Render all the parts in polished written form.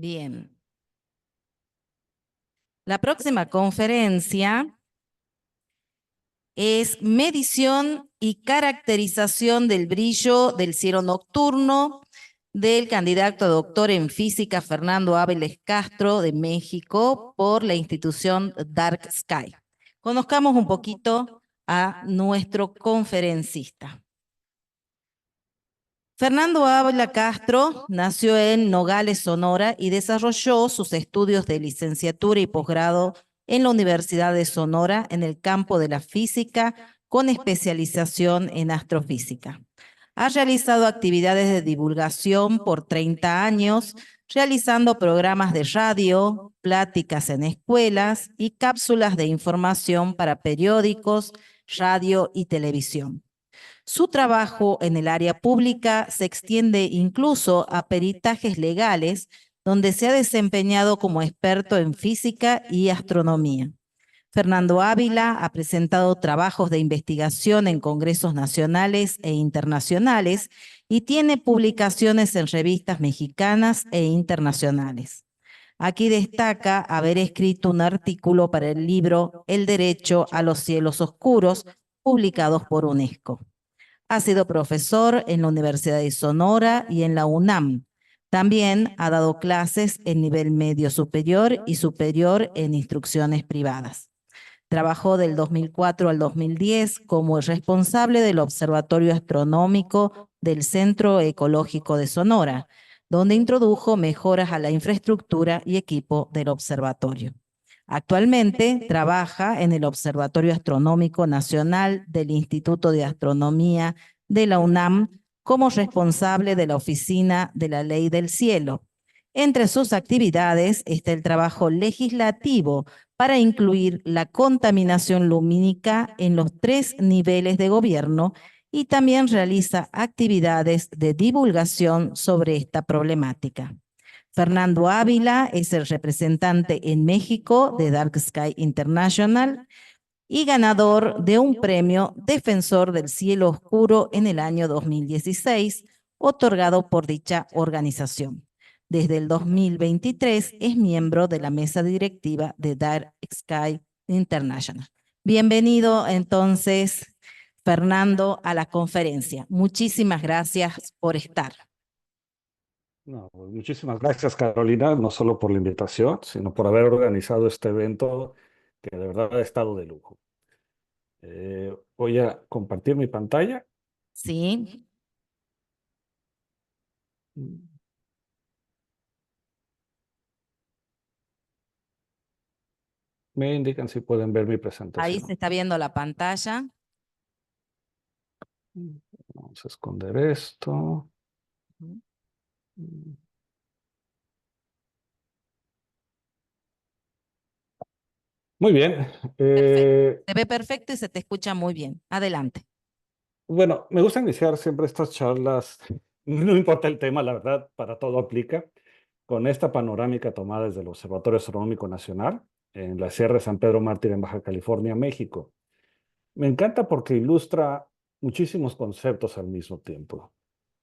Bien. La próxima conferencia es medición y caracterización del brillo del cielo nocturno del candidato a doctor en física Fernando Áviles Castro de México por la institución Dark Sky. Conozcamos un poquito a nuestro conferencista. Fernando Ávila Castro nació en Nogales, Sonora, y desarrolló sus estudios de licenciatura y posgrado en la Universidad de Sonora en el campo de la física, con especialización en astrofísica. Ha realizado actividades de divulgación por 30 años, realizando programas de radio, pláticas en escuelas y cápsulas de información para periódicos, radio y televisión. Su trabajo en el área pública se extiende incluso a peritajes legales, donde se ha desempeñado como experto en física y astronomía. Fernando Ávila ha presentado trabajos de investigación en congresos nacionales e internacionales y tiene publicaciones en revistas mexicanas e internacionales. Aquí destaca haber escrito un artículo para el libro El derecho a los cielos oscuros, publicados por UNESCO. Ha sido profesor en la Universidad de Sonora y en la UNAM. También ha dado clases en nivel medio superior y superior en instrucciones privadas. Trabajó del 2004 al 2010 como responsable del Observatorio Astronómico del Centro Ecológico de Sonora, donde introdujo mejoras a la infraestructura y equipo del observatorio. Actualmente trabaja en el Observatorio Astronómico Nacional del Instituto de Astronomía de la UNAM como responsable de la Oficina de la Ley del Cielo. Entre sus actividades está el trabajo legislativo para incluir la contaminación lumínica en los 3 niveles de gobierno, y también realiza actividades de divulgación sobre esta problemática. Fernando Ávila es el representante en México de Dark Sky International y ganador de un premio Defensor del Cielo Oscuro en el año 2016, otorgado por dicha organización. Desde el 2023 es miembro de la mesa directiva de Dark Sky International. Bienvenido entonces, Fernando, a la conferencia. Muchísimas gracias por estar. No, pues muchísimas gracias, Carolina, no solo por la invitación, sino por haber organizado este evento que de verdad ha estado de lujo. Voy a compartir mi pantalla. Sí. Me indican si pueden ver mi Ahí presentación. se está viendo la pantalla. Vamos a esconder esto. Muy bien. Perfecto. Se ve perfecto y se te escucha muy bien. Adelante. Bueno, me gusta iniciar siempre estas charlas, no importa el tema, la verdad, para todo aplica, con esta panorámica tomada desde el Observatorio Astronómico Nacional en la Sierra de San Pedro Mártir en Baja California, México. Me encanta porque ilustra muchísimos conceptos al mismo tiempo.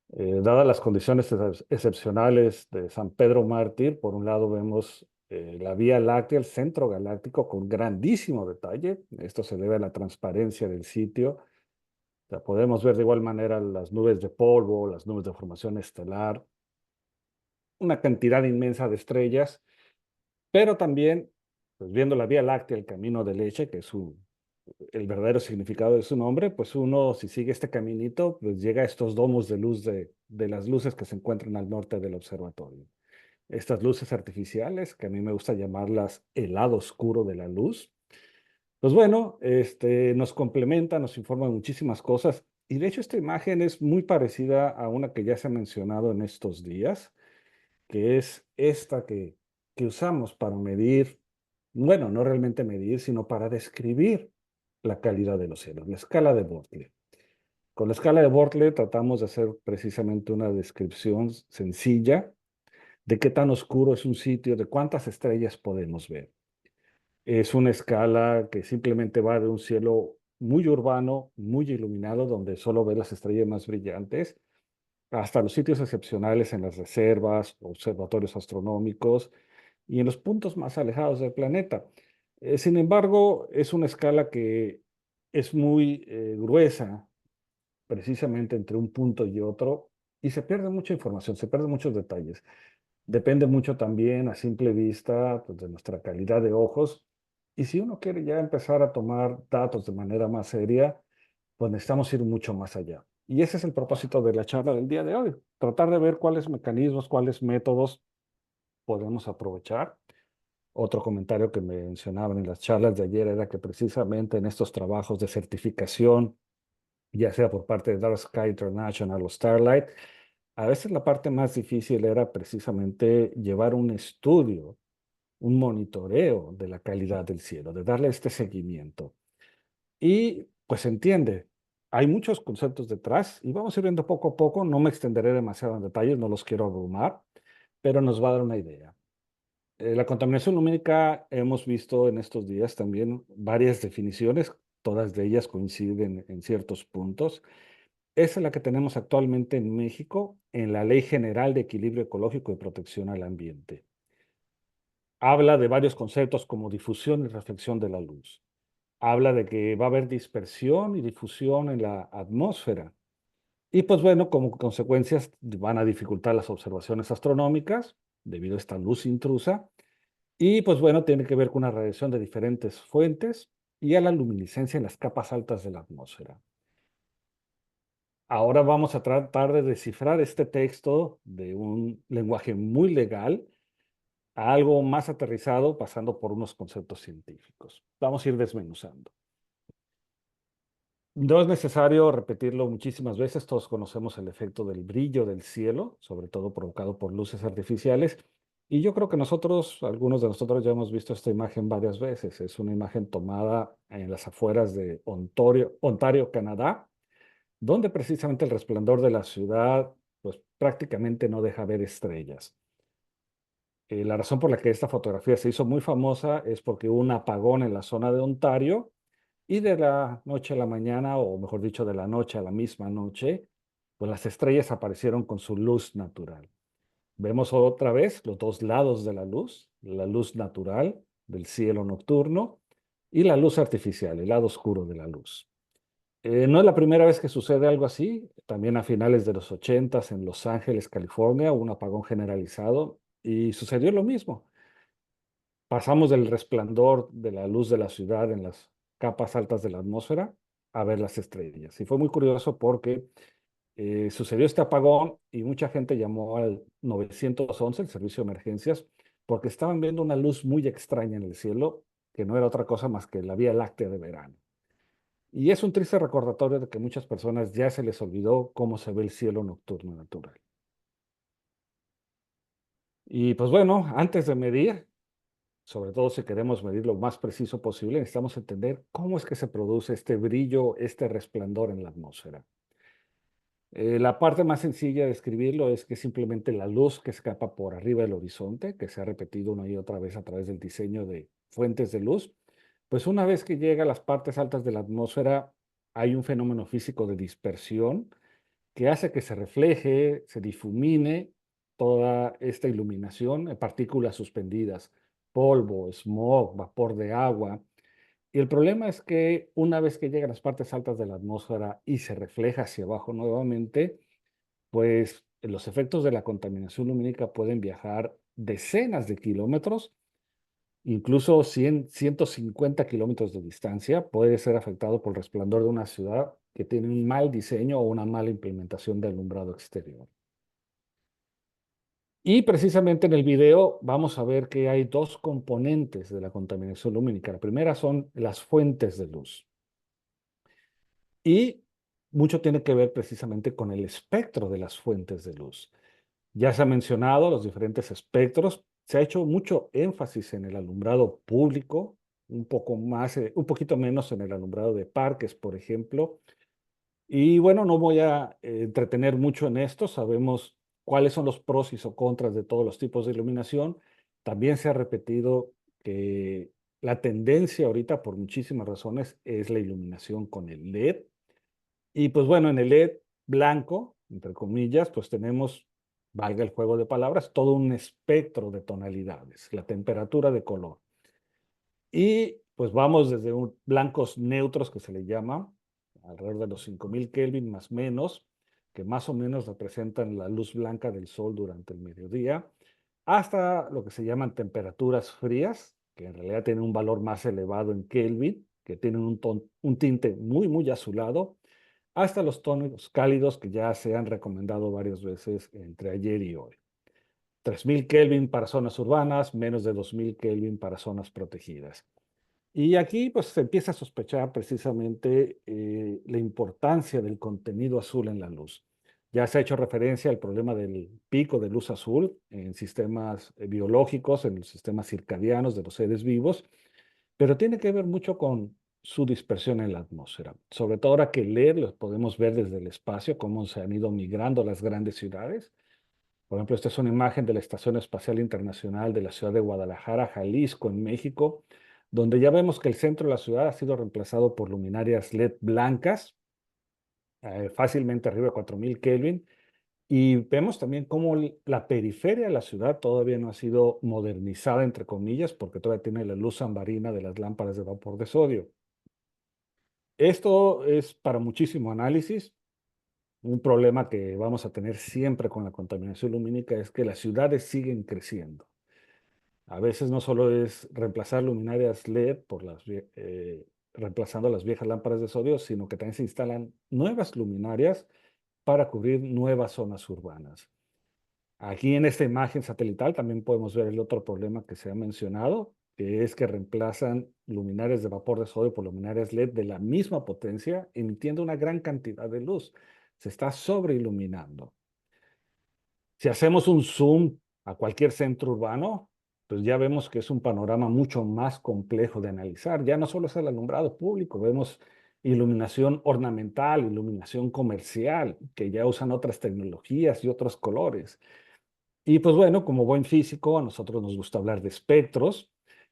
Dadas las condiciones excepcionales de San Pedro Mártir, por un lado vemos la Vía Láctea, el centro galáctico, con grandísimo detalle. Esto se debe a la transparencia del sitio. O sea, podemos ver de igual manera las nubes de polvo, las nubes de formación estelar, una cantidad inmensa de estrellas, pero también, pues viendo la Vía Láctea, el camino de leche, que es el verdadero significado de su nombre, pues uno, si sigue este caminito, pues llega a estos domos de luz de las luces que se encuentran al norte del observatorio. Estas luces artificiales, que a mí me gusta llamarlas el lado oscuro de la luz, pues bueno, nos complementa, nos informa de muchísimas cosas. Y de hecho esta imagen es muy parecida a una que ya se ha mencionado en estos días, que es esta que usamos para medir, bueno, no realmente medir, sino para describir la calidad de los cielos, la escala de Bortle. Con la escala de Bortle tratamos de hacer precisamente una descripción sencilla de qué tan oscuro es un sitio, de cuántas estrellas podemos ver. Es una escala que simplemente va de un cielo muy urbano, muy iluminado, donde solo ve las estrellas más brillantes, hasta los sitios excepcionales en las reservas, observatorios astronómicos y en los puntos más alejados del planeta. Sin embargo, es una escala que es muy gruesa, precisamente entre un punto y otro, y se pierde mucha información, se pierden muchos detalles. Depende mucho también a simple vista, pues, de nuestra calidad de ojos. Y si uno quiere ya empezar a tomar datos de manera más seria, pues necesitamos ir mucho más allá. Y ese es el propósito de la charla del día de hoy, tratar de ver cuáles mecanismos, cuáles métodos podemos aprovechar. Otro comentario que me mencionaban en las charlas de ayer era que precisamente en estos trabajos de certificación, ya sea por parte de Dark Sky International o Starlight, a veces la parte más difícil era precisamente llevar un estudio, un monitoreo de la calidad del cielo, de darle este seguimiento. Y pues se entiende, hay muchos conceptos detrás y vamos a ir viendo poco a poco, no me extenderé demasiado en detalles, no los quiero abrumar, pero nos va a dar una idea. La contaminación lumínica hemos visto en estos días también varias definiciones, todas de ellas coinciden en ciertos puntos. Esa es la que tenemos actualmente en México en la Ley General de Equilibrio Ecológico y Protección al Ambiente. Habla de varios conceptos como difusión y reflexión de la luz. Habla de que va a haber dispersión y difusión en la atmósfera. Y pues bueno, como consecuencias van a dificultar las observaciones astronómicas debido a esta luz intrusa. Y pues bueno, tiene que ver con una radiación de diferentes fuentes y a la luminiscencia en las capas altas de la atmósfera. Ahora vamos a tratar de descifrar este texto de un lenguaje muy legal a algo más aterrizado, pasando por unos conceptos científicos. Vamos a ir desmenuzando. No es necesario repetirlo muchísimas veces, todos conocemos el efecto del brillo del cielo, sobre todo provocado por luces artificiales, y yo creo que nosotros, algunos de nosotros ya hemos visto esta imagen varias veces. Es una imagen tomada en las afueras de Ontario, Canadá, donde precisamente el resplandor de la ciudad, pues prácticamente no deja ver estrellas. La razón por la que esta fotografía se hizo muy famosa es porque hubo un apagón en la zona de Ontario y de la noche a la mañana, o mejor dicho, de la noche a la misma noche, pues las estrellas aparecieron con su luz natural. Vemos otra vez los dos lados de la luz natural del cielo nocturno y la luz artificial, el lado oscuro de la luz. No es la primera vez que sucede algo así. También a finales de los 80 en Los Ángeles, California, hubo un apagón generalizado y sucedió lo mismo. Pasamos del resplandor de la luz de la ciudad en las capas altas de la atmósfera a ver las estrellas. Y fue muy curioso porque sucedió este apagón y mucha gente llamó al 911, el servicio de emergencias, porque estaban viendo una luz muy extraña en el cielo, que no era otra cosa más que la Vía Láctea de verano. Y es un triste recordatorio de que muchas personas ya se les olvidó cómo se ve el cielo nocturno natural. Y pues bueno, antes de medir, sobre todo si queremos medir lo más preciso posible, necesitamos entender cómo es que se produce este brillo, este resplandor en la atmósfera. La parte más sencilla de describirlo es que simplemente la luz que escapa por arriba del horizonte, que se ha repetido una y otra vez a través del diseño de fuentes de luz, pues una vez que llega a las partes altas de la atmósfera, hay un fenómeno físico de dispersión que hace que se refleje, se difumine toda esta iluminación en partículas suspendidas, polvo, smog, vapor de agua. Y el problema es que una vez que llega a las partes altas de la atmósfera y se refleja hacia abajo nuevamente, pues los efectos de la contaminación lumínica pueden viajar decenas de kilómetros, incluso 100, 150 kilómetros de distancia, puede ser afectado por el resplandor de una ciudad que tiene un mal diseño o una mala implementación de alumbrado exterior. Y precisamente en el video vamos a ver que hay dos componentes de la contaminación lumínica. La primera son las fuentes de luz. Y mucho tiene que ver precisamente con el espectro de las fuentes de luz. Ya se ha mencionado los diferentes espectros. Se ha hecho mucho énfasis en el alumbrado público, un poco más, un poquito menos en el alumbrado de parques, por ejemplo. Y bueno, no voy a entretener mucho en esto. Sabemos cuáles son los pros y contras de todos los tipos de iluminación. También se ha repetido que la tendencia ahorita, por muchísimas razones, es la iluminación con el LED. Y pues bueno, en el LED blanco entre comillas, pues tenemos, valga el juego de palabras, todo un espectro de tonalidades, la temperatura de color. Y pues vamos desde blancos neutros, que se le llama, alrededor de los 5000 Kelvin más menos, que más o menos representan la luz blanca del sol durante el mediodía, hasta lo que se llaman temperaturas frías, que en realidad tienen un valor más elevado en Kelvin, que tienen un tinte muy, muy azulado, hasta los tonos cálidos que ya se han recomendado varias veces entre ayer y hoy. 3000 Kelvin para zonas urbanas, menos de 2000 Kelvin para zonas protegidas. Y aquí pues se empieza a sospechar precisamente la importancia del contenido azul en la luz. Ya se ha hecho referencia al problema del pico de luz azul en sistemas biológicos, en los sistemas circadianos de los seres vivos, pero tiene que ver mucho con su dispersión en la atmósfera. Sobre todo ahora que LED los podemos ver desde el espacio, cómo se han ido migrando a las grandes ciudades. Por ejemplo, esta es una imagen de la Estación Espacial Internacional de la ciudad de Guadalajara, Jalisco, en México, donde ya vemos que el centro de la ciudad ha sido reemplazado por luminarias LED blancas, fácilmente arriba de 4000 Kelvin, y vemos también cómo la periferia de la ciudad todavía no ha sido modernizada, entre comillas, porque todavía tiene la luz ambarina de las lámparas de vapor de sodio. Esto es para muchísimo análisis. Un problema que vamos a tener siempre con la contaminación lumínica es que las ciudades siguen creciendo. A veces no solo es reemplazar luminarias LED reemplazando las viejas lámparas de sodio, sino que también se instalan nuevas luminarias para cubrir nuevas zonas urbanas. Aquí en esta imagen satelital también podemos ver el otro problema que se ha mencionado, que es que reemplazan luminarias de vapor de sodio por luminarias LED de la misma potencia, emitiendo una gran cantidad de luz. Se está sobreiluminando. Si hacemos un zoom a cualquier centro urbano, pues ya vemos que es un panorama mucho más complejo de analizar. Ya no solo es el alumbrado público, vemos iluminación ornamental, iluminación comercial, que ya usan otras tecnologías y otros colores. Y pues bueno, como buen físico, a nosotros nos gusta hablar de espectros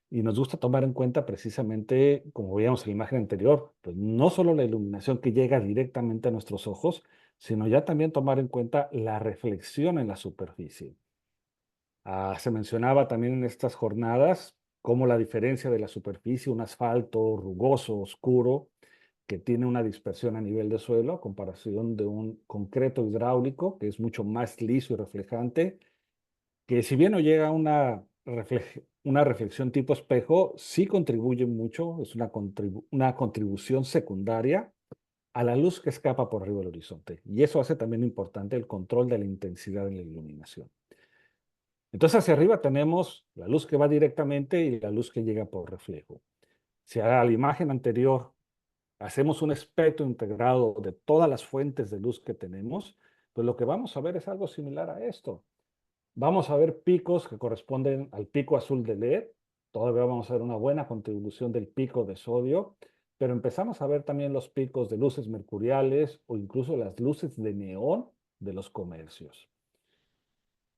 y nos gusta tomar en cuenta precisamente, como veíamos en la imagen anterior, pues no solo la iluminación que llega directamente a nuestros ojos, sino ya también tomar en cuenta la reflexión en la superficie. Se mencionaba también en estas jornadas cómo la diferencia de la superficie, un asfalto rugoso, oscuro, que tiene una dispersión a nivel de suelo, a comparación de un concreto hidráulico, que es mucho más liso y reflejante, que si bien no llega a una reflexión tipo espejo, sí contribuye mucho, es una contribución secundaria a la luz que escapa por arriba del horizonte. Y eso hace también importante el control de la intensidad en la iluminación. Entonces hacia arriba tenemos la luz que va directamente y la luz que llega por reflejo. Si a la imagen anterior hacemos un espectro integrado de todas las fuentes de luz que tenemos, pues lo que vamos a ver es algo similar a esto. Vamos a ver picos que corresponden al pico azul de LED. Todavía vamos a ver una buena contribución del pico de sodio, pero empezamos a ver también los picos de luces mercuriales o incluso las luces de neón de los comercios.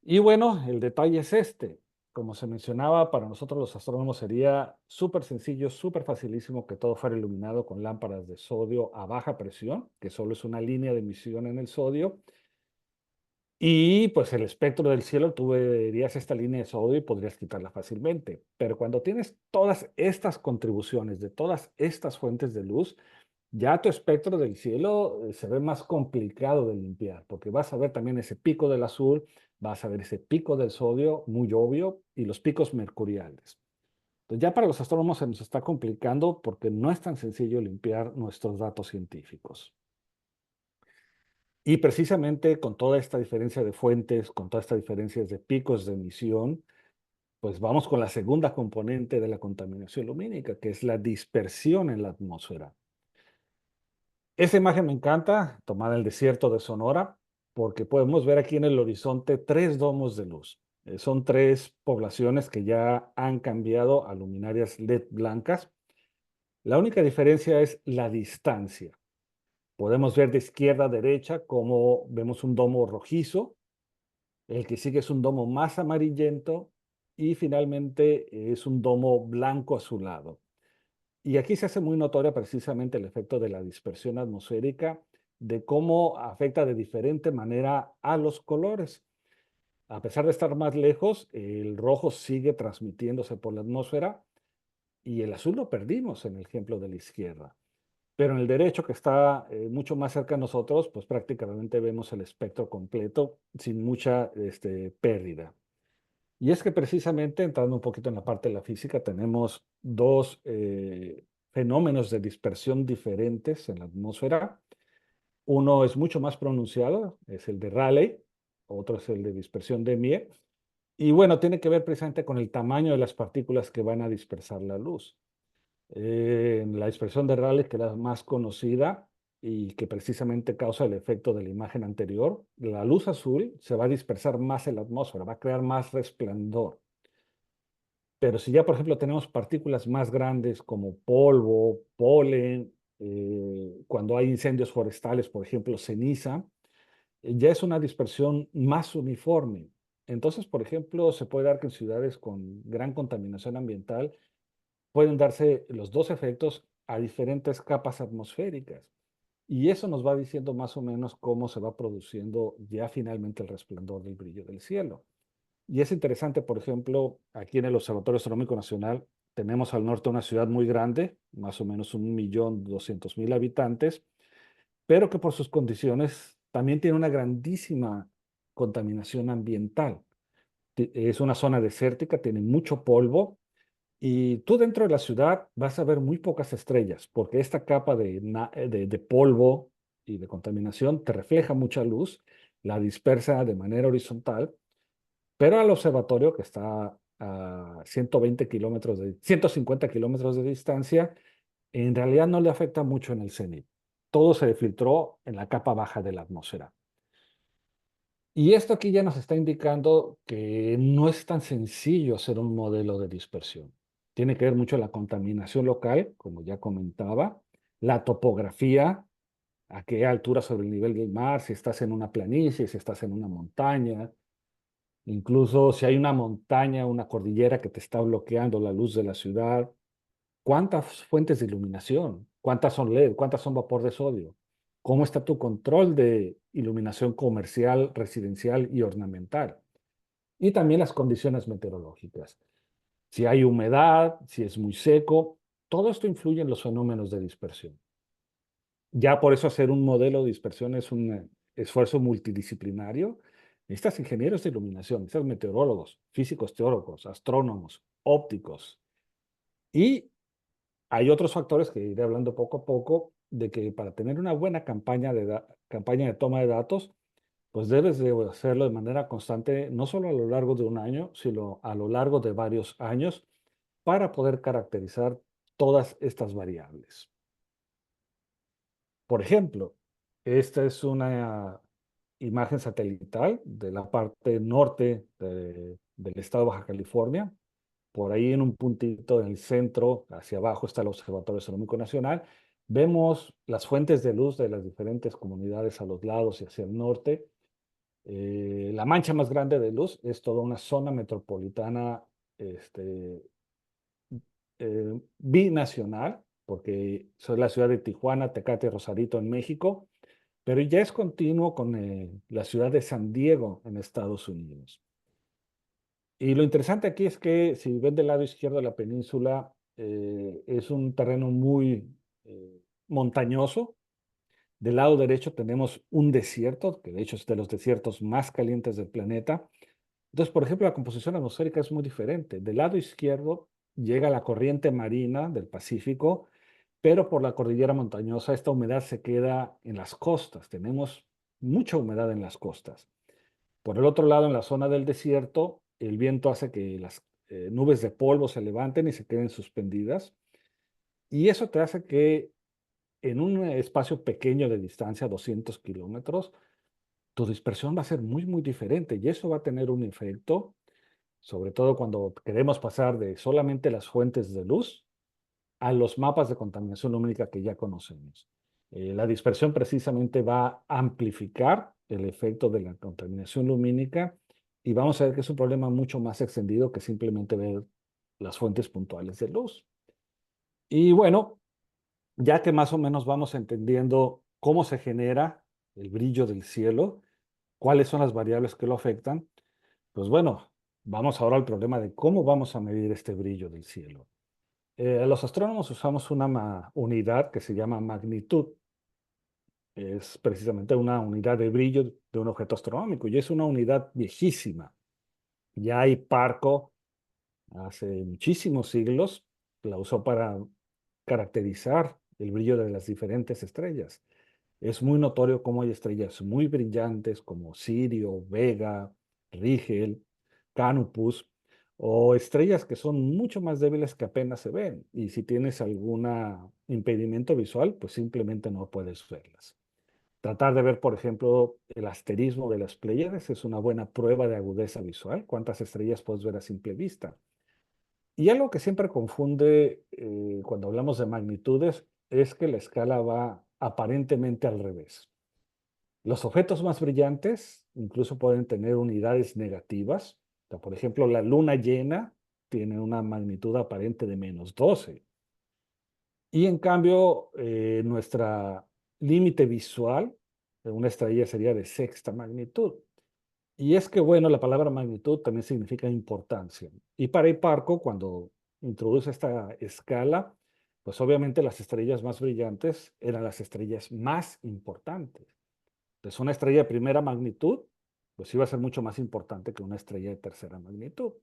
Y bueno, el detalle es este. Como se mencionaba, para nosotros los astrónomos sería súper sencillo, súper facilísimo que todo fuera iluminado con lámparas de sodio a baja presión, que solo es una línea de emisión en el sodio. Y pues el espectro del cielo, tú verías esta línea de sodio y podrías quitarla fácilmente. Pero cuando tienes todas estas contribuciones de todas estas fuentes de luz, ya tu espectro del cielo se ve más complicado de limpiar, porque vas a ver también ese pico del azul, vas a ver ese pico del sodio, muy obvio, y los picos mercuriales. Entonces ya para los astrónomos se nos está complicando porque no es tan sencillo limpiar nuestros datos científicos. Y precisamente con toda esta diferencia de fuentes, con toda esta diferencia de picos de emisión, pues vamos con la segunda componente de la contaminación lumínica, que es la dispersión en la atmósfera. Esa imagen me encanta, tomada en el desierto de Sonora, porque podemos ver aquí en el horizonte tres domos de luz. Son tres poblaciones que ya han cambiado a luminarias LED blancas. La única diferencia es la distancia. Podemos ver de izquierda a derecha cómo vemos un domo rojizo, el que sigue es un domo más amarillento y finalmente es un domo blanco azulado. Y aquí se hace muy notoria precisamente el efecto de la dispersión atmosférica, de cómo afecta de diferente manera a los colores. A pesar de estar más lejos, el rojo sigue transmitiéndose por la atmósfera y el azul lo perdimos en el ejemplo de la izquierda. Pero en el derecho, que está mucho más cerca de nosotros, pues prácticamente vemos el espectro completo sin mucha pérdida. Y es que precisamente, entrando un poquito en la parte de la física, tenemos dos fenómenos de dispersión diferentes en la atmósfera. Uno es mucho más pronunciado, es el de Rayleigh, otro es el de dispersión de Mie. Y bueno, tiene que ver precisamente con el tamaño de las partículas que van a dispersar la luz. La dispersión de Rayleigh, que es la más conocida y que precisamente causa el efecto de la imagen anterior, la luz azul se va a dispersar más en la atmósfera, va a crear más resplandor. Pero si ya, por ejemplo, tenemos partículas más grandes como polvo, polen, cuando hay incendios forestales, por ejemplo, ceniza, ya es una dispersión más uniforme. Entonces, por ejemplo, se puede dar que en ciudades con gran contaminación ambiental pueden darse los dos efectos a diferentes capas atmosféricas. Y eso nos va diciendo más o menos cómo se va produciendo ya finalmente el resplandor del brillo del cielo. Y es interesante, por ejemplo, aquí en el Observatorio Astronómico Nacional tenemos al norte una ciudad muy grande, más o menos 1.200.000 habitantes, pero que por sus condiciones también tiene una grandísima contaminación ambiental. Es una zona desértica, tiene mucho polvo y tú dentro de la ciudad vas a ver muy pocas estrellas, porque esta capa de polvo y de contaminación te refleja mucha luz, la dispersa de manera horizontal, pero al observatorio, que está a 150 kilómetros de distancia, en realidad no le afecta mucho en el cenit. Todo se filtró en la capa baja de la atmósfera. Y esto aquí ya nos está indicando que no es tan sencillo hacer un modelo de dispersión. Tiene que ver mucho la contaminación local, como ya comentaba, la topografía, a qué altura sobre el nivel del mar, si estás en una planicie, si estás en una montaña, incluso si hay una montaña, una cordillera que te está bloqueando la luz de la ciudad. ¿Cuántas fuentes de iluminación? ¿Cuántas son LED? ¿Cuántas son vapor de sodio? ¿Cómo está tu control de iluminación comercial, residencial y ornamental? Y también las condiciones meteorológicas. Si hay humedad, si es muy seco, todo esto influye en los fenómenos de dispersión. Ya por eso hacer un modelo de dispersión es un esfuerzo multidisciplinario. Necesitas ingenieros de iluminación, necesitas meteorólogos, físicos teóricos, astrónomos, ópticos. Y hay otros factores que iré hablando poco a poco, de que para tener una buena campaña de toma de datos, pues debes de hacerlo de manera constante, no solo a lo largo de un año, sino a lo largo de varios años, para poder caracterizar todas estas variables. Por ejemplo, esta es una imagen satelital de la parte norte del estado de Baja California. Por ahí en un puntito en el centro, hacia abajo, está el Observatorio Astronómico Nacional. Vemos las fuentes de luz de las diferentes comunidades a los lados y hacia el norte. La mancha más grande de luz es toda una zona metropolitana este, binacional, porque soy la ciudad de Tijuana, Tecate, Rosarito en México, pero ya es continuo con la ciudad de San Diego en Estados Unidos. Y lo interesante aquí es que si ven del lado izquierdo de la península, es un terreno muy montañoso. Del lado derecho tenemos un desierto, que de hecho es de los desiertos más calientes del planeta. Entonces, por ejemplo, la composición atmosférica es muy diferente. Del lado izquierdo llega la corriente marina del Pacífico, pero por la cordillera montañosa esta humedad se queda en las costas. Tenemos mucha humedad en las costas. Por el otro lado, en la zona del desierto, el viento hace que las nubes de polvo se levanten y se queden suspendidas. Y eso te hace que en un espacio pequeño de distancia, 200 kilómetros, tu dispersión va a ser muy, muy diferente. Y eso va a tener un efecto, sobre todo cuando queremos pasar de solamente las fuentes de luz a los mapas de contaminación lumínica que ya conocemos. La dispersión precisamente va a amplificar el efecto de la contaminación lumínica y vamos a ver que es un problema mucho más extendido que simplemente ver las fuentes puntuales de luz. Y bueno, ya que más o menos vamos entendiendo cómo se genera el brillo del cielo, cuáles son las variables que lo afectan. Pues bueno, vamos ahora al problema de cómo vamos a medir este brillo del cielo. Los astrónomos usamos una unidad que se llama magnitud. Es precisamente una unidad de brillo de un objeto astronómico y es una unidad viejísima. Ya hay Parco hace muchísimos siglos la usó para caracterizar el brillo de las diferentes estrellas. Es muy notorio cómo hay estrellas muy brillantes como Sirio, Vega, Rigel, Canopus, o estrellas que son mucho más débiles que apenas se ven. Y si tienes algún impedimento visual, pues simplemente no puedes verlas. Tratar de ver, por ejemplo, el asterismo de las Pléyades es una buena prueba de agudeza visual. ¿Cuántas estrellas puedes ver a simple vista? Y algo que siempre confunde cuando hablamos de magnitudes es que la escala va aparentemente al revés. Los objetos más brillantes incluso pueden tener unidades negativas. O sea, por ejemplo, la luna llena tiene una magnitud aparente de -12. Y en cambio, nuestra límite visual de una estrella sería de sexta magnitud. Y es que, bueno, la palabra magnitud también significa importancia. Y para Hipparco, cuando introduce esta escala, pues obviamente las estrellas más brillantes eran las estrellas más importantes. Entonces, una estrella de primera magnitud, pues iba a ser mucho más importante que una estrella de tercera magnitud.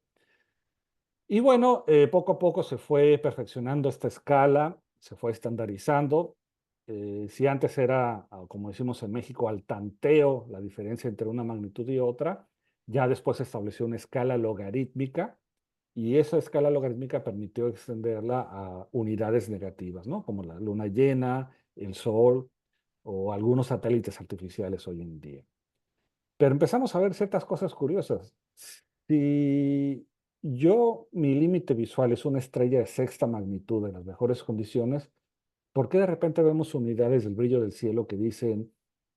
Y bueno, poco a poco se fue perfeccionando esta escala, se fue estandarizando. Si antes era, como decimos en México, al tanteo, la diferencia entre una magnitud y otra, ya después se estableció una escala logarítmica y esa escala logarítmica permitió extenderla a unidades negativas, ¿no? Como la luna llena, el sol o algunos satélites artificiales hoy en día. Pero empezamos a ver ciertas cosas curiosas. Si mi límite visual es una estrella de sexta magnitud en las mejores condiciones, ¿por qué de repente vemos unidades del brillo del cielo que dicen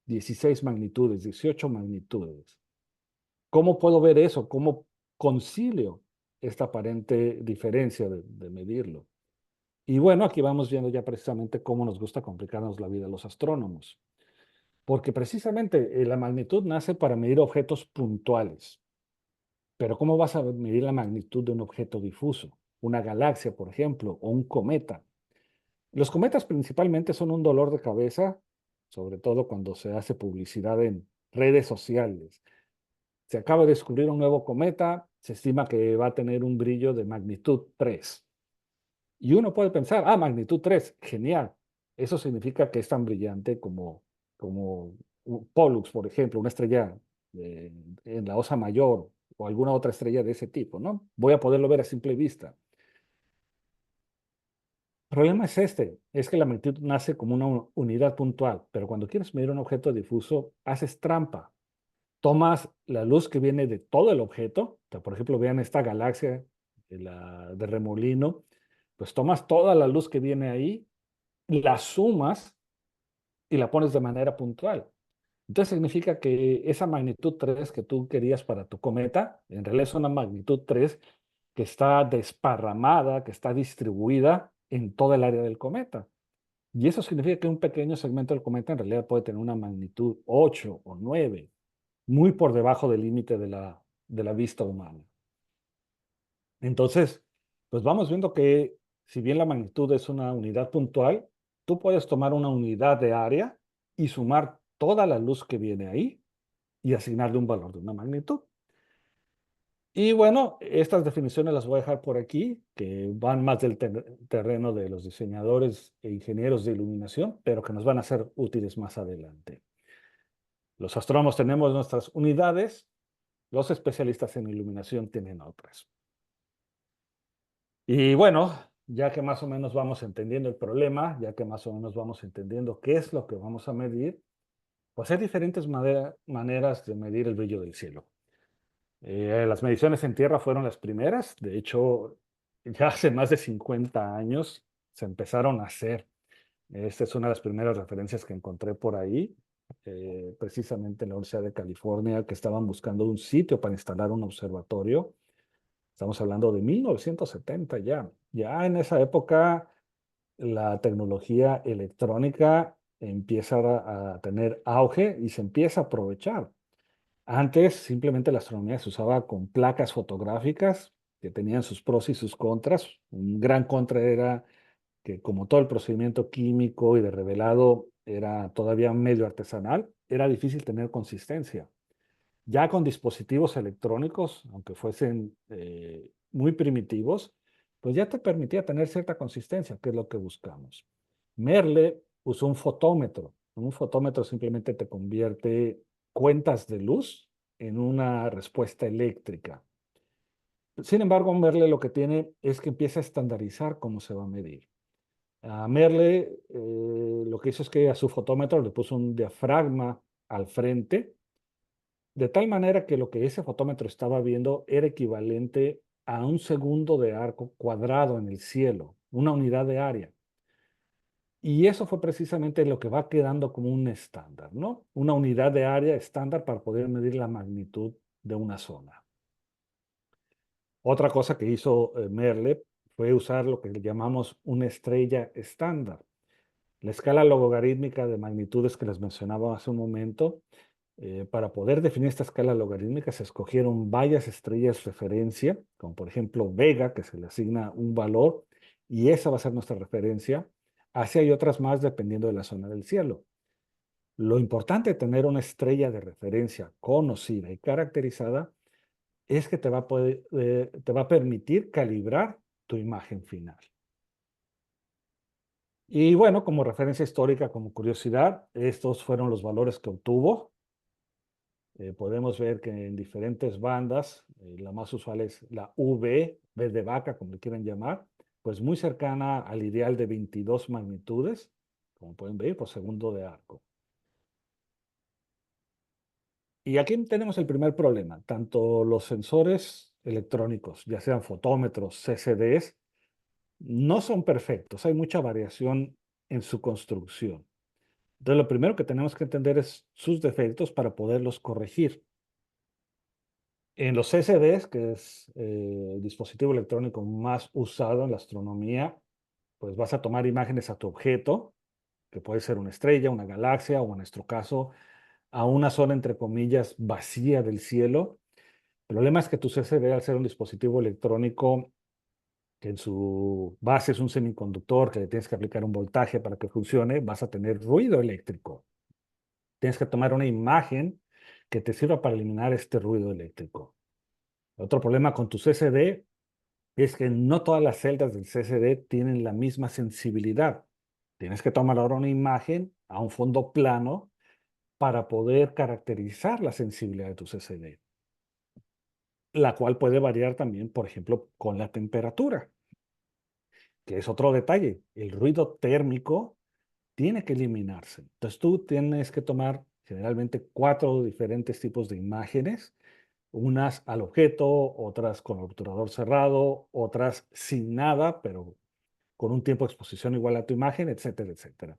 16 magnitudes, 18 magnitudes? ¿Cómo puedo ver eso? ¿Cómo concilio esta aparente diferencia de medirlo? Y bueno, aquí vamos viendo ya precisamente cómo nos gusta complicarnos la vida a los astrónomos. Porque precisamente la magnitud nace para medir objetos puntuales. Pero ¿cómo vas a medir la magnitud de un objeto difuso? Una galaxia, por ejemplo, o un cometa. Los cometas principalmente son un dolor de cabeza, sobre todo cuando se hace publicidad en redes sociales. Se acaba de descubrir un nuevo cometa, se estima que va a tener un brillo de magnitud 3. Y uno puede pensar, magnitud 3, genial. Eso significa que es tan brillante como un Pollux, por ejemplo, una estrella eh, en la Osa Mayor o alguna otra estrella de ese tipo, ¿no? Voy a poderlo ver a simple vista. El problema es es que la magnitud nace como una unidad puntual, pero cuando quieres medir un objeto difuso, haces trampa. Tomas la luz que viene de todo el objeto, o sea, por ejemplo, vean esta galaxia de Remolino, pues tomas toda la luz que viene ahí, la sumas y la pones de manera puntual. Entonces significa que esa magnitud 3 que tú querías para tu cometa, en realidad es una magnitud 3 que está desparramada, que está distribuida en toda el área del cometa. Y eso significa que un pequeño segmento del cometa en realidad puede tener una magnitud 8 o 9, muy por debajo del límite de la vista humana. Entonces, pues vamos viendo que si bien la magnitud es una unidad puntual, tú puedes tomar una unidad de área y sumar toda la luz que viene ahí y asignarle un valor de una magnitud. Y bueno, estas definiciones las voy a dejar por aquí, que van más del terreno de los diseñadores e ingenieros de iluminación, pero que nos van a ser útiles más adelante. Los astrónomos tenemos nuestras unidades, los especialistas en iluminación tienen otras. Y bueno, ya que más o menos vamos entendiendo el problema, ya que más o menos vamos entendiendo qué es lo que vamos a medir, pues hay diferentes maneras de medir el brillo del cielo. Las mediciones en tierra fueron las primeras, de hecho, ya hace más de 50 años se empezaron a hacer. Esta es una de las primeras referencias que encontré por ahí, precisamente en la Universidad de California, que estaban buscando un sitio para instalar un observatorio. Estamos hablando de 1970 ya. Ya en esa época la tecnología electrónica empieza a tener auge y se empieza a aprovechar. Antes simplemente la astronomía se usaba con placas fotográficas que tenían sus pros y sus contras. Un gran contra era que como todo el procedimiento químico y de revelado era todavía medio artesanal, era difícil tener consistencia. Ya con dispositivos electrónicos, aunque fuesen muy primitivos, pues ya te permitía tener cierta consistencia, que es lo que buscamos. Merle usó un fotómetro. Un fotómetro simplemente te convierte cuentas de luz en una respuesta eléctrica. Sin embargo, Merle lo que tiene es que empieza a estandarizar cómo se va a medir. A Merle lo que hizo es que a su fotómetro le puso un diafragma al frente, de tal manera que lo que ese fotómetro estaba viendo era equivalente a un segundo de arco cuadrado en el cielo, una unidad de área. Y eso fue precisamente lo que va quedando como un estándar, ¿no? Una unidad de área estándar para poder medir la magnitud de una zona. Otra cosa que hizo Merle fue usar lo que llamamos una estrella estándar. La escala logarítmica de magnitudes que les mencionaba hace un momento, para poder definir esta escala logarítmica se escogieron varias estrellas referencia, como por ejemplo Vega, que se le asigna un valor, y esa va a ser nuestra referencia. Así hay otras más dependiendo de la zona del cielo. Lo importante de tener una estrella de referencia conocida y caracterizada es que te va a permitir calibrar tu imagen final. Y bueno, como referencia histórica, como curiosidad, estos fueron los valores que obtuvo. Podemos ver que en diferentes bandas, la más usual es la V, V de vaca, como le quieran llamar, pues muy cercana al ideal de 22 magnitudes, como pueden ver, por segundo de arco. Y aquí tenemos el primer problema. Tanto los sensores electrónicos, ya sean fotómetros, CCDs, no son perfectos. Hay mucha variación en su construcción. Entonces, lo primero que tenemos que entender es sus defectos para poderlos corregir. En los CCDs, que es el dispositivo electrónico más usado en la astronomía, pues vas a tomar imágenes a tu objeto, que puede ser una estrella, una galaxia o en nuestro caso, a una zona entre comillas vacía del cielo. El problema es que tu CCD, al ser un dispositivo electrónico que en su base es un semiconductor que le tienes que aplicar un voltaje para que funcione, vas a tener ruido eléctrico. Tienes que tomar una imagen que te sirva para eliminar este ruido eléctrico. Otro problema con tu CCD es que no todas las celdas del CCD tienen la misma sensibilidad. Tienes que tomar ahora una imagen a un fondo plano para poder caracterizar la sensibilidad de tu CCD, la cual puede variar también, por ejemplo, con la temperatura, que es otro detalle. El ruido térmico tiene que eliminarse. Entonces tú tienes que tomar generalmente 4 diferentes tipos de imágenes, unas al objeto, otras con obturador cerrado, otras sin nada, pero con un tiempo de exposición igual a tu imagen, etcétera, etcétera.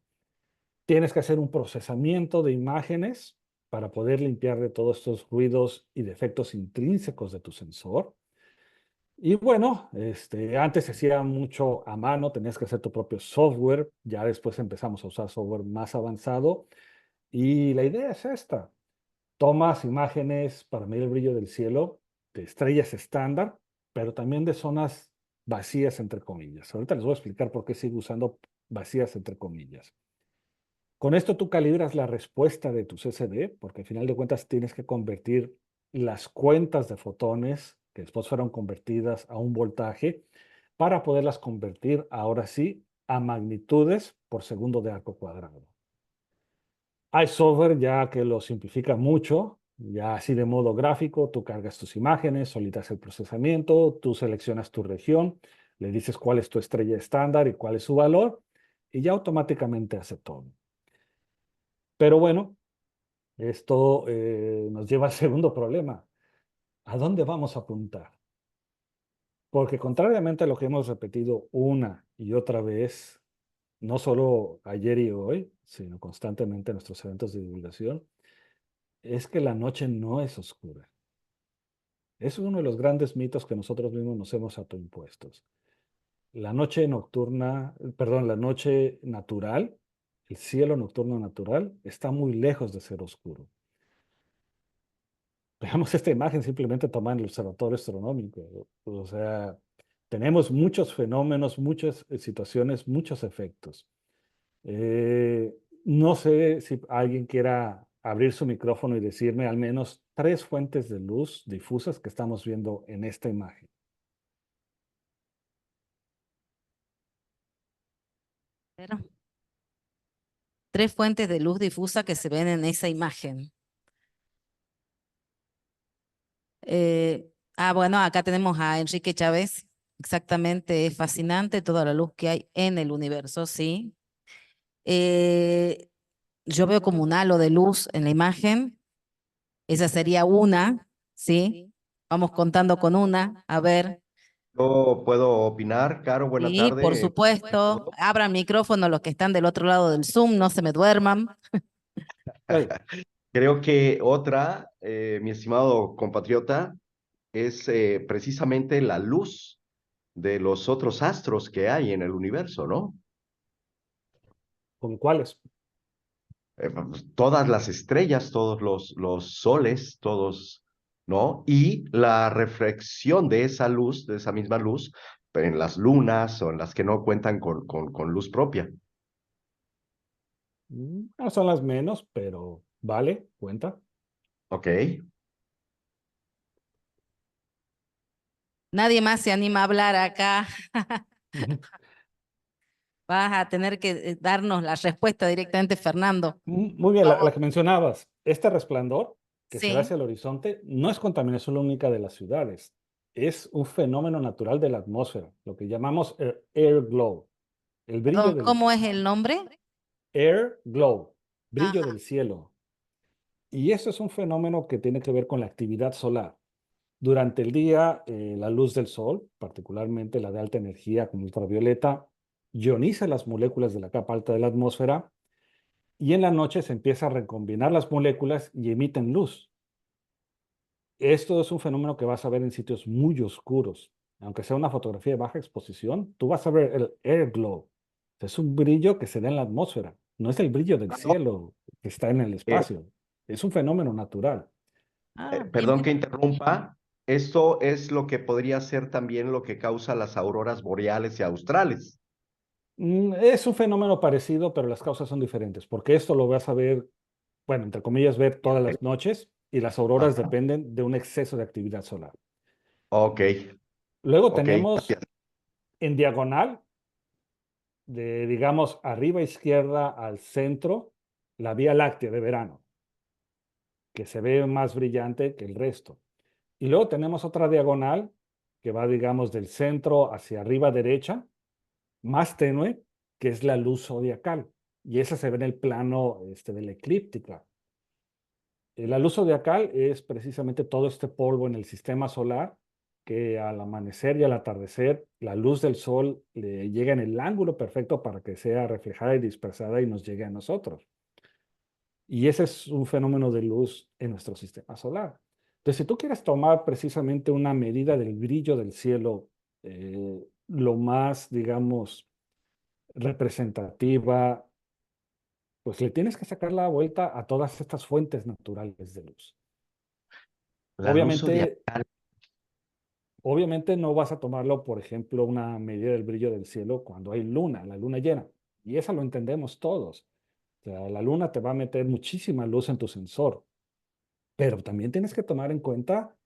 Tienes que hacer un procesamiento de imágenes para poder limpiar de todos estos ruidos y defectos intrínsecos de tu sensor. Y bueno, antes se hacía mucho a mano, tenías que hacer tu propio software, ya después empezamos a usar software más avanzado y la idea es esta: tomas imágenes para medir el brillo del cielo de estrellas estándar, pero también de zonas vacías, entre comillas. Ahorita les voy a explicar por qué sigo usando vacías, entre comillas. Con esto tú calibras la respuesta de tu CCD, porque al final de cuentas tienes que convertir las cuentas de fotones que después fueron convertidas a un voltaje para poderlas convertir ahora sí a magnitudes por segundo de arco cuadrado. Hay software ya que lo simplifica mucho, ya así de modo gráfico, tú cargas tus imágenes, solitas el procesamiento, tú seleccionas tu región, le dices cuál es tu estrella estándar y cuál es su valor, y ya automáticamente hace todo. Pero bueno, esto nos lleva al segundo problema. ¿A dónde vamos a apuntar? Porque contrariamente a lo que hemos repetido una y otra vez, no solo ayer y hoy, sino constantemente en nuestros eventos de divulgación, es que la noche no es oscura. Es uno de los grandes mitos que nosotros mismos nos hemos autoimpuestos. La noche nocturna, perdón, la noche natural el cielo nocturno natural está muy lejos de ser oscuro. Veamos esta imagen simplemente tomada en el observatorio astronómico. O sea, tenemos muchos fenómenos, muchas situaciones, muchos efectos. Eh, no sé si alguien quiera abrir su micrófono y decirme al menos 3 fuentes de luz difusas que estamos viendo en esta imagen. Pero 3 fuentes de luz difusa que se ven en esa imagen. Bueno, acá tenemos a Enrique Chávez. Exactamente, es fascinante toda la luz que hay en el universo, sí. Eh, yo veo como un halo de luz en la imagen. Esa sería una, ¿sí? Vamos contando con una. A ver, Yo puedo opinar, Caro, buena sí, por tarde. supuesto. Abran micrófono los que están del otro lado del Zoom, no se me duerman. Hey, Creo que otra, mi estimado compatriota, es precisamente la luz de los otros astros que hay en el universo, ¿no? ¿con cuáles? Pues, todas las estrellas, todos los soles, todos, ¿no? Y la reflexión de esa luz, de esa misma luz, en las lunas o en las que no cuentan con luz propia. No son las menos, pero vale, cuenta. ¿Ok? Nadie más se anima a hablar acá. Ujú. Vas a tener que darnos la respuesta directamente, Fernando. Muy bien, Por la favor. que mencionabas, este resplandor que se ve Sí. hacia el horizonte no es contaminación única de las ciudades, es un fenómeno natural de la atmósfera, lo que llamamos air glow, el brillo Perdón, del ¿cómo es el nombre? air glow, brillo Ajá. del cielo. Y eso es un fenómeno que tiene que ver con la actividad solar. Durante el día, la luz del sol, particularmente la de alta energía como ultravioleta, ioniza las moléculas de la capa alta de la atmósfera y en la noche se empieza a recombinar las moléculas y emiten luz. Esto es un fenómeno que vas a ver en sitios muy oscuros. Aunque sea una fotografía de baja exposición, tú vas a ver el air glow. Es un brillo que se da en la atmósfera. No es el brillo del cielo que está en el Eh, espacio. Es un fenómeno natural. Bien. Perdón que interrumpa, esto es lo que podría ser también lo que causa las auroras boreales y australes. Es un fenómeno parecido, pero las causas son diferentes, porque esto lo vas a ver, bueno, entre comillas, ver todas ¿Ok? las noches y las auroras Ajá. dependen de un exceso de actividad solar. Ok, Luego ok, tenemos gracias. en diagonal, de digamos arriba izquierda al centro, la Vía Láctea de verano, que se ve más brillante que el resto. Y luego tenemos otra diagonal que va, digamos, del centro hacia arriba derecha, más tenue, que es la luz zodiacal. Y esa se ve en el plano de la eclíptica. La luz zodiacal es precisamente todo este polvo en el sistema solar que al amanecer y al atardecer la luz del sol le llega en el ángulo perfecto para que sea reflejada y dispersada y nos llegue a nosotros. Y ese es un fenómeno de luz en nuestro sistema solar. Entonces, si tú quieres tomar precisamente una medida del brillo del cielo, lo más, digamos, representativa, pues le tienes que sacar la vuelta a todas estas fuentes naturales de luz. La luz Obviamente, zodiacal. obviamente no vas a tomarlo, por ejemplo, una medida del brillo del cielo cuando hay luna, la luna llena. Y eso lo entendemos todos. O sea, la luna te va a meter muchísima luz en tu sensor, pero también tienes que tomar en cuenta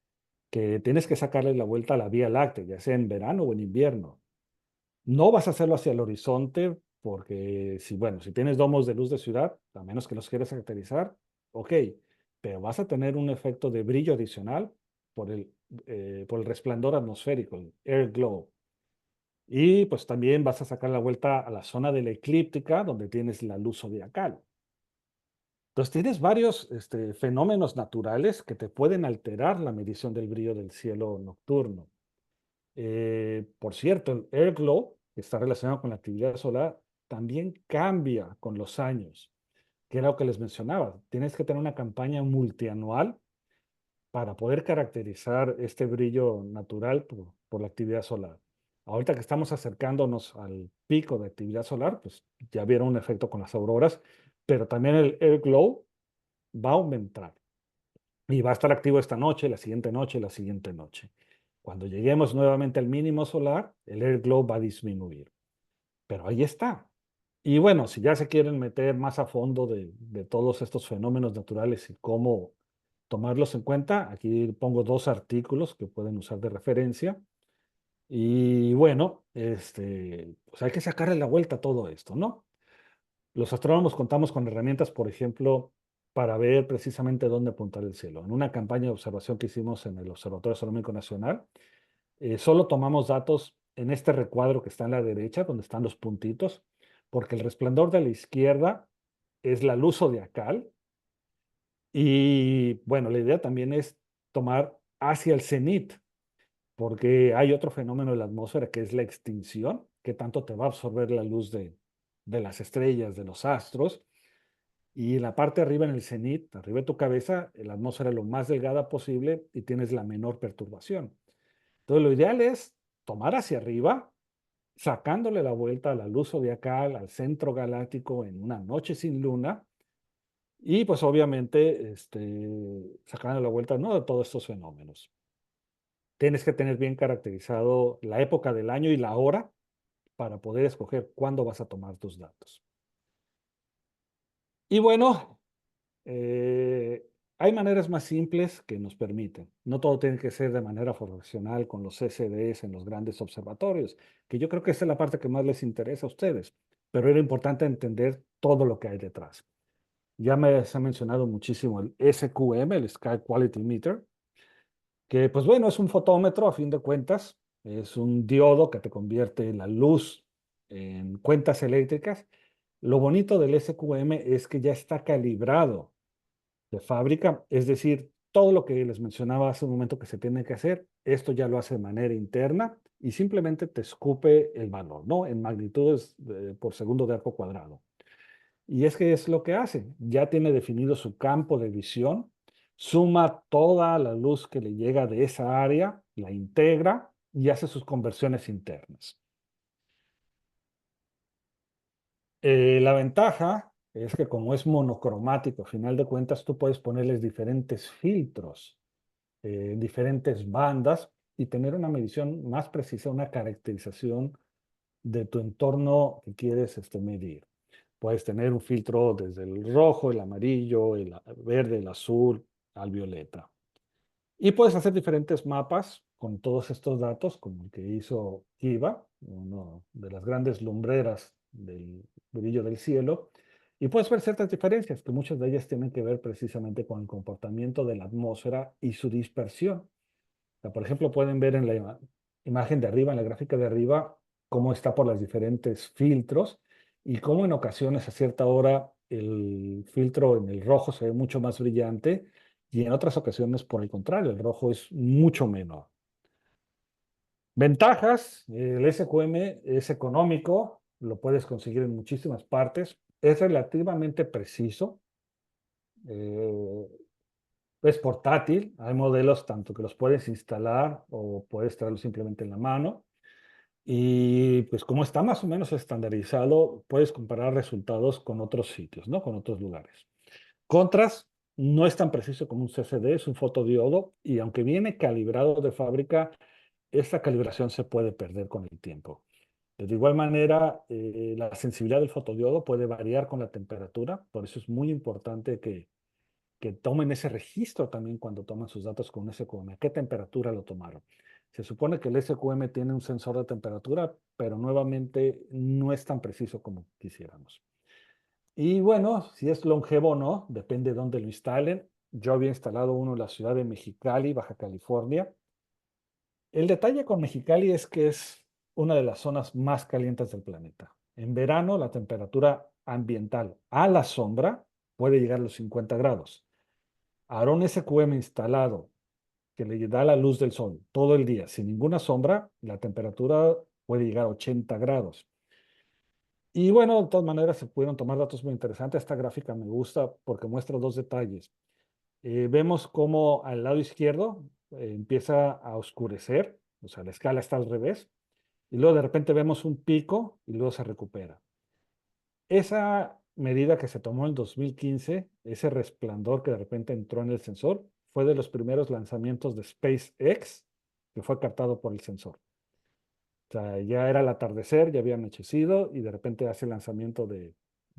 que tienes que sacarle la vuelta a la Vía Láctea, ya sea en verano o en invierno. No vas a hacerlo hacia el horizonte porque si, bueno, si tienes domos de luz de ciudad, a menos que los quieras caracterizar, ok, pero vas a tener un efecto de brillo adicional por el resplandor atmosférico, el air glow. Y pues también vas a sacar la vuelta a la zona de la eclíptica donde tienes la luz zodiacal. Entonces tienes varios fenómenos naturales que te pueden alterar la medición del brillo del cielo nocturno. Por cierto, el air glow, que está relacionado con la actividad solar, también cambia con los años, que era lo que les mencionaba. Tienes que tener una campaña multianual para poder caracterizar este brillo natural por la actividad solar. Ahorita que estamos acercándonos al pico de actividad solar, pues ya vieron un efecto con las auroras, pero también el air glow va a aumentar y va a estar activo esta noche, la siguiente noche, la siguiente noche. Cuando lleguemos nuevamente al mínimo solar, el air glow va a disminuir. Pero ahí está. Y bueno, si ya se quieren meter más a fondo de todos estos fenómenos naturales y cómo tomarlos en cuenta, aquí pongo 2 artículos que pueden usar de referencia. Y bueno, pues hay que sacarle la vuelta a todo esto, ¿no? Los astrónomos contamos con herramientas, por ejemplo, para ver precisamente dónde apuntar el cielo. En una campaña de observación que hicimos en el Observatorio Astronómico Nacional, solo tomamos datos en este recuadro que está en la derecha, donde están los puntitos, porque el resplandor de la izquierda es la luz zodiacal. Y bueno, la idea también es tomar hacia el cenit, porque hay otro fenómeno en la atmósfera que es la extinción, que tanto te va a absorber la luz de las estrellas, de los astros. Y la parte arriba en el cenit, arriba de tu cabeza, la atmósfera es lo más delgada posible y tienes la menor perturbación. Entonces, lo ideal es tomar hacia arriba, sacándole la vuelta a la luz zodiacal, al centro galáctico en una noche sin luna, y pues obviamente sacando la vuelta, ¿no?, de todos estos fenómenos. Tienes que tener bien caracterizado la época del año y la hora para poder escoger cuándo vas a tomar tus datos. Y bueno, hay maneras más simples que nos permiten. No todo tiene que ser de manera profesional con los CCDs en los grandes observatorios, que yo creo que esa es la parte que más les interesa a ustedes, pero era importante entender todo lo que hay detrás. Ya se ha mencionado muchísimo el SQM, el Sky Quality Meter, que pues bueno, es un fotómetro a fin de cuentas, es un diodo que te convierte la luz en cuentas eléctricas. Lo bonito del SQM es que ya está calibrado de fábrica, es decir, todo lo que les mencionaba hace un momento que se tiene que hacer, esto ya lo hace de manera interna y simplemente te escupe el valor, ¿no?, en magnitudes por segundo de arco cuadrado. Y es que es lo que hace, ya tiene definido su campo de visión, suma toda la luz que le llega de esa área, la integra y hace sus conversiones internas. La ventaja es que como es monocromático, a final de cuentas tú puedes ponerles diferentes filtros, diferentes bandas y tener una medición más precisa, una caracterización de tu entorno que quieres medir. Puedes tener un filtro desde el rojo, el amarillo, el verde, el azul, al violeta. Y puedes hacer diferentes mapas con todos estos datos, como el que hizo Kiva, una de las grandes lumbreras del brillo del cielo, y puedes ver ciertas diferencias, que muchas de ellas tienen que ver precisamente con el comportamiento de la atmósfera y su dispersión. O sea, por ejemplo, pueden ver en la imagen de arriba, en la gráfica de arriba, cómo está por los diferentes filtros y cómo en ocasiones a cierta hora el filtro en el rojo se ve mucho más brillante y en otras ocasiones, por el contrario, el rojo es mucho menor. Ventajas: el SQM es económico, lo puedes conseguir en muchísimas partes, es relativamente preciso, eh, es portátil, hay modelos tanto que los puedes instalar o puedes traerlo simplemente en la mano. Y pues como está más o menos estandarizado, puedes comparar resultados con otros sitios, ¿no?, con otros lugares. Contras: no es tan preciso como un CCD, es un fotodiodo y aunque viene calibrado de fábrica, esta calibración se puede perder con el tiempo. De igual manera, la sensibilidad del fotodiodo puede variar con la temperatura, por eso es muy importante que tomen ese registro también cuando toman sus datos con un SQM. ¿A qué temperatura lo tomaron? Se supone que el SQM tiene un sensor de temperatura, pero nuevamente no es tan preciso como quisiéramos. Y bueno, si es longevo o no, depende de dónde lo instalen. Yo había instalado uno en la ciudad de Mexicali, Baja California. El detalle con Mexicali es que es una de las zonas más calientes del planeta. En verano, la temperatura ambiental a la sombra puede llegar a los 50 grados. Ahora un SQM instalado que le da la luz del sol todo el día sin ninguna sombra, la temperatura puede llegar a 80 grados. Y bueno, de todas maneras se pudieron tomar datos muy interesantes. Esta gráfica me gusta porque muestra 2 detalles. Vemos cómo al lado izquierdo empieza a oscurecer, o sea, la escala está al revés. y luego de repente vemos un pico y luego se recupera. Esa medida que se tomó en 2015, ese resplandor que de repente entró en el sensor, fue de los primeros lanzamientos de SpaceX que fue captado por el sensor. O sea, ya era el atardecer, ya había anochecido y de repente hace el lanzamiento de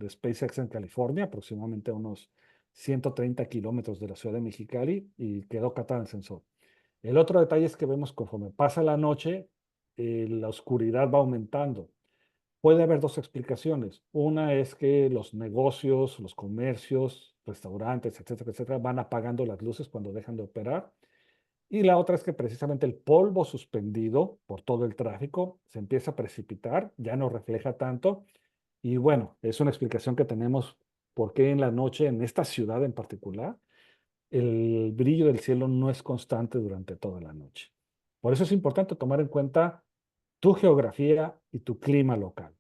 SpaceX en California, aproximadamente a unos 130 kilómetros de la ciudad de Mexicali, y quedó captado el sensor. El otro detalle es que vemos conforme pasa la noche, la oscuridad va aumentando. Puede haber dos explicaciones. Una es que los negocios, los comercios, restaurantes, etcétera, etcétera, van apagando las luces cuando dejan de operar. Y la otra es que precisamente el polvo suspendido por todo el tráfico se empieza a precipitar, ya no refleja tanto. Y bueno, es una explicación que tenemos por qué en la noche, en esta ciudad en particular, el brillo del cielo no es constante durante toda la noche. Por eso es importante tomar en cuenta tu geografía y tu clima local.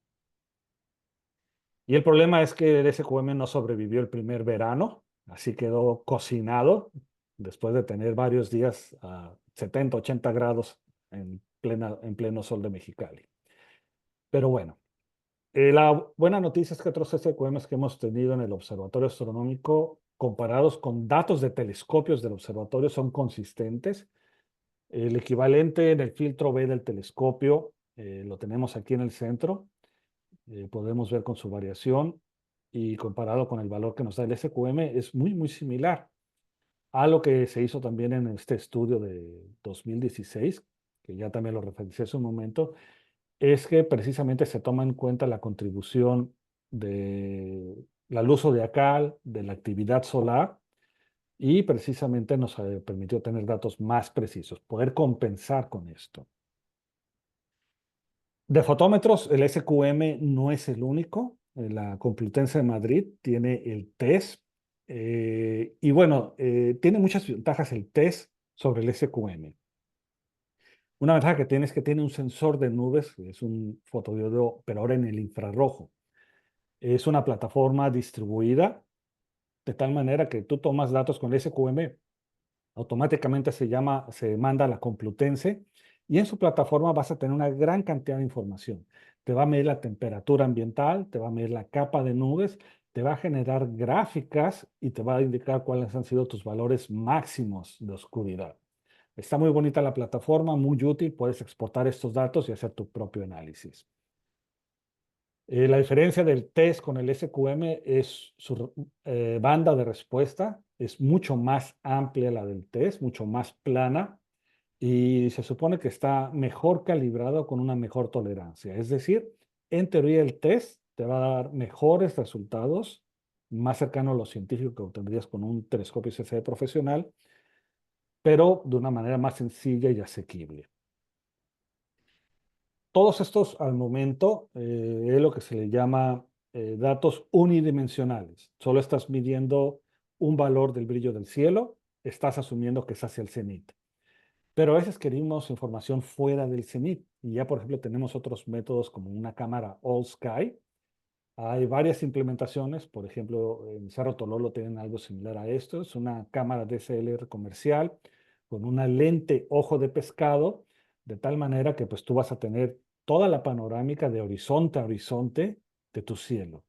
Y el problema es que el SQM no sobrevivió el primer verano, así quedó cocinado después de tener varios días a 70, 80 grados en pleno sol de Mexicali. Pero bueno, la buena noticia es que otros SQMs que hemos tenido en el observatorio astronómico, comparados con datos de telescopios del observatorio, son consistentes. El equivalente en el filtro B del telescopio lo tenemos aquí en el centro. Podemos ver con su variación y comparado con el valor que nos da el SQM es muy, muy similar a lo que se hizo también en este estudio de 2016, que ya también lo referencié hace un momento, es que precisamente se toma en cuenta la contribución de la luz zodiacal, de la actividad solar, y precisamente nos permitió tener datos más precisos, poder compensar con esto. De fotómetros, el SQM no es el único. La Complutense de Madrid tiene el TESS. Y bueno, tiene muchas ventajas el TESS sobre el SQM. Una ventaja que tiene es que tiene un sensor de nubes, es un fotodiodo, pero ahora en el infrarrojo. Es una plataforma distribuida de tal manera que tú tomas datos con el SQM, automáticamente se manda a la Complutense y en su plataforma vas a tener una gran cantidad de información. Te va a medir la temperatura ambiental, te va a medir la capa de nubes, te va a generar gráficas y te va a indicar cuáles han sido tus valores máximos de oscuridad. Está muy bonita la plataforma, muy útil, puedes exportar estos datos y hacer tu propio análisis. La diferencia del TESS con el SQM es su banda de respuesta, es mucho más amplia la del TESS, mucho más plana, y se supone que está mejor calibrado con una mejor tolerancia. Es decir, en teoría el TESS te va a dar mejores resultados, más cercano a lo científico que obtendrías con un telescopio CCD profesional, pero de una manera más sencilla y asequible. Todos estos al momento es lo que se le llama datos unidimensionales. Solo estás midiendo un valor del brillo del cielo, estás asumiendo que es hacia el cenit. Pero a veces queremos información fuera del cenit y ya, por ejemplo, tenemos otros métodos como una cámara All Sky. Hay varias implementaciones, por ejemplo, en Cerro Tololo tienen algo similar a esto. Es una cámara DSLR comercial con una lente ojo de pescado, de tal manera que pues tú vas a tener toda la panorámica de horizonte a horizonte de tu cielo.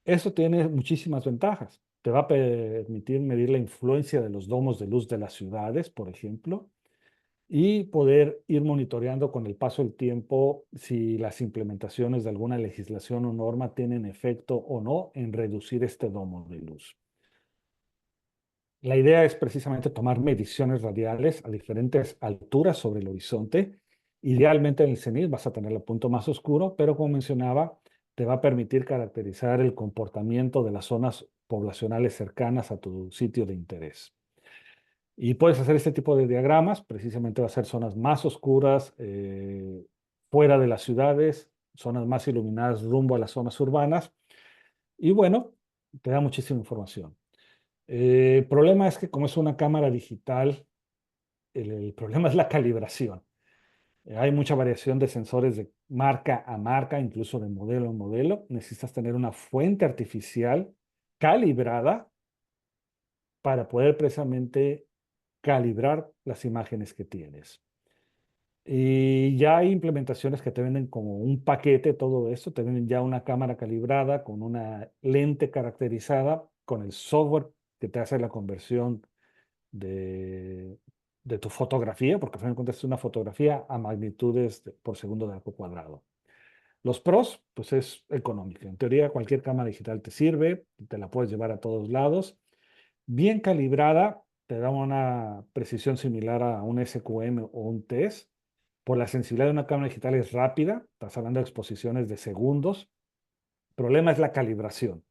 Eso tiene muchísimas ventajas. Te va a permitir medir la influencia de los domos de luz de las ciudades, por ejemplo, y poder ir monitoreando con el paso del tiempo si las implementaciones de alguna legislación o norma tienen efecto o no en reducir este domo de luz. La idea es precisamente tomar mediciones radiales a diferentes alturas sobre el horizonte. Idealmente en el cenit vas a tener el punto más oscuro, pero como mencionaba, te va a permitir caracterizar el comportamiento de las zonas poblacionales cercanas a tu sitio de interés. Y puedes hacer este tipo de diagramas, precisamente va a ser zonas más oscuras fuera de las ciudades, zonas más iluminadas rumbo a las zonas urbanas. Y bueno, te da muchísima información. El problema es que como es una cámara digital, el problema es la calibración. Hay mucha variación de sensores de marca a marca, incluso de modelo a modelo. Necesitas tener una fuente artificial calibrada para poder precisamente calibrar las imágenes que tienes. Y ya hay implementaciones que te venden como un paquete todo esto, te venden ya una cámara calibrada con una lente caracterizada, con el software que te hace la conversión de, de tu fotografía, porque al final de cuentas es una fotografía a magnitudes por segundo de arco cuadrado. Los pros, pues es económica. En teoría, cualquier cámara digital te sirve, te la puedes llevar a todos lados. Bien calibrada, te da una precisión similar a un SQM o un TES. Por la sensibilidad de una cámara digital es rápida, estás hablando de exposiciones de segundos. El problema es la calibración.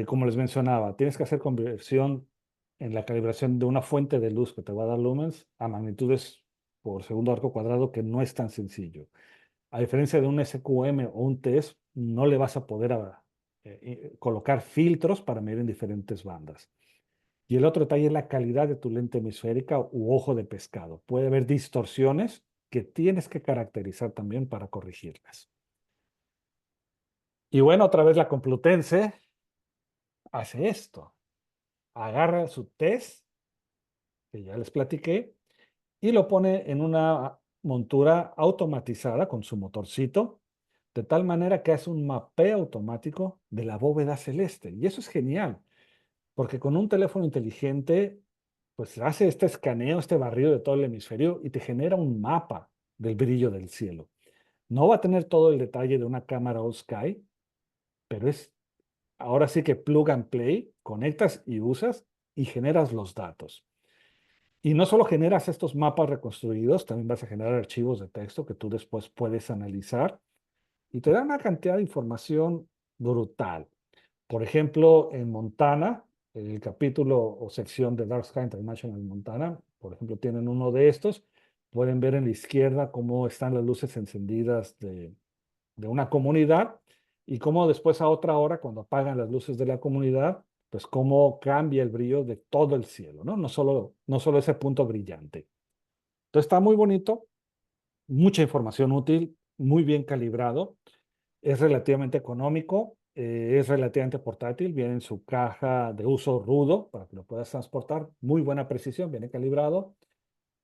Como les mencionaba, tienes que hacer conversión en la calibración de una fuente de luz que te va a dar lumens a magnitudes por segundo arco cuadrado, que no es tan sencillo. A diferencia de un SQM o un TES, no le vas a poder colocar filtros para medir en diferentes bandas. Y el otro detalle es la calidad de tu lente hemisférica u ojo de pescado. Puede haber distorsiones que tienes que caracterizar también para corregirlas. Y bueno, otra vez la Complutense hace esto. Agarra su test, que ya les platiqué, y lo pone en una montura automatizada con su motorcito, de tal manera que hace un mapeo automático de la bóveda celeste. Y eso es genial, porque con un teléfono inteligente, pues hace este escaneo, este barrido de todo el hemisferio y te genera un mapa del brillo del cielo. No va a tener todo el detalle de una cámara all sky, pero es ahora sí que plug and play, conectas y usas y generas los datos. Y no solo generas estos mapas reconstruidos, también vas a generar archivos de texto que tú después puedes analizar y te da una cantidad de información brutal. Por ejemplo, en Montana, el capítulo o sección de Dark Sky International Montana, por ejemplo, tienen uno de estos. Pueden ver en la izquierda cómo están las luces encendidas de una comunidad y cómo después a otra hora, cuando apagan las luces de la comunidad, pues cómo cambia el brillo de todo el cielo, ¿no? No solo ese punto brillante. Entonces está muy bonito, mucha información útil, muy bien calibrado, es relativamente económico, es relativamente portátil, viene en su caja de uso rudo para que lo puedas transportar, muy buena precisión, viene calibrado.